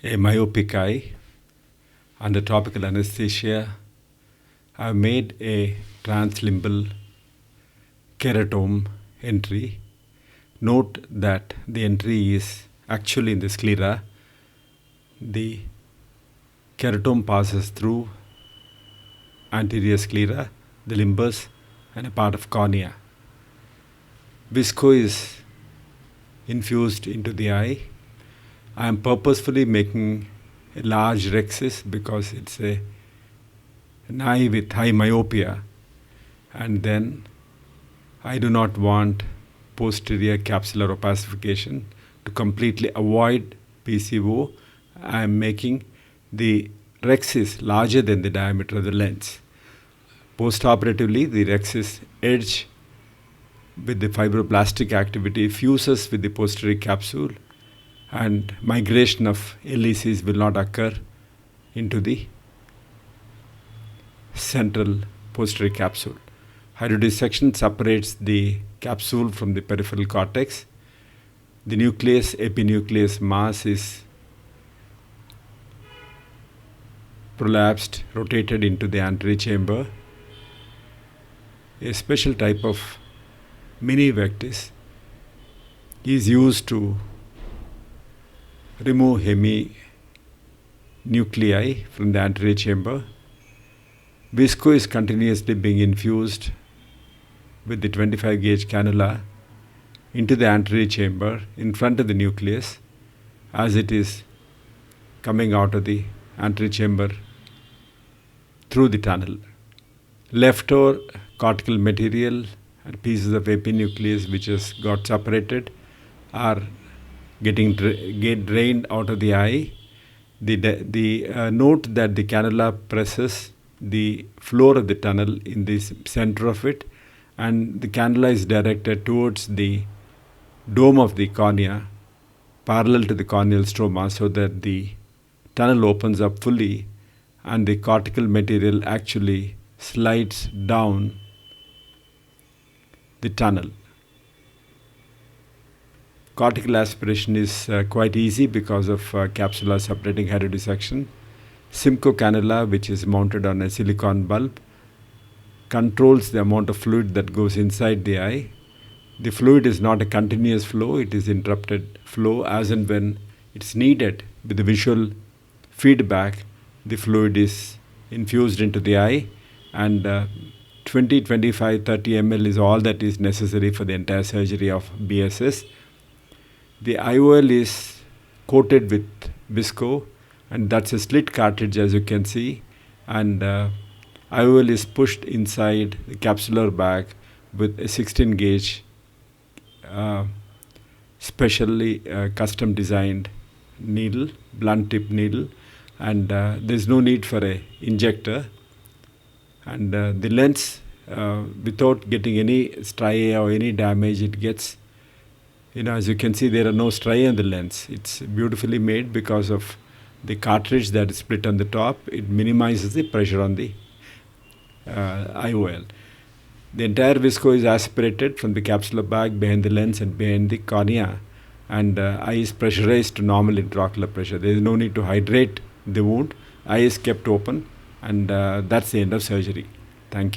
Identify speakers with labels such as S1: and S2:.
S1: a myopic eye under topical anesthesia. I've made a translimbal keratome entry. Note that the entry is actually in the sclera. The keratome passes through anterior sclera, the limbus, and a part of cornea. Visco is infused into the eye. I am purposefully making a large rhexis because it's an eye with high myopia, and then I do not want posterior capsular opacification. To completely avoid PCO, I am making the rhexis larger than the diameter of the lens. Postoperatively, the rhexis edge with the fibroblastic activity fuses with the posterior capsule, and migration of LECs will not occur into the central posterior capsule. Hydrodissection separates the capsule from the peripheral cortex. The nucleus, epinucleus mass is prolapsed, rotated into the anterior chamber. A special type of mini vectis is used to remove heminuclei from the anterior chamber. Visco is continuously being infused with the 25 gauge cannula into the anterior chamber in front of the nucleus as it is coming out of the anterior chamber through the tunnel. Leftover cortical material and pieces of epinucleus which has got separated are get drained out of the eye. Note that the cannula presses the floor of the tunnel in the center of it, and the cannula is directed towards the dome of the cornea, parallel to the corneal stroma, so that the tunnel opens up fully and the cortical material actually slides down the tunnel. Cortical aspiration is quite easy because of capsular separating hydrodissection. Simcoe cannula, which is mounted on a silicon bulb, controls the amount of fluid that goes inside the eye. The fluid is not a continuous flow, it is interrupted flow as and when it's needed. With the visual feedback, the fluid is infused into the eye, and 20, 25, 30 ml is all that is necessary for the entire surgery of BSS. The IOL is coated with visco, and that's a slit cartridge, as you can see, and IOL is pushed inside the capsular bag with a 16 gauge specially custom designed needle, blunt tip needle, and there's no need for a injector. And the lens, without getting any striae or any damage, it gets, as you can see, there are no striae on the lens. It's beautifully made because of the cartridge that is split on the top. It minimizes the pressure on the IOL. The entire visco is aspirated from the capsular bag behind the lens and behind the cornea, and eye is pressurized to normal intraocular pressure. There is no need to hydrate the wound. Eye is kept open, and that's the end of surgery.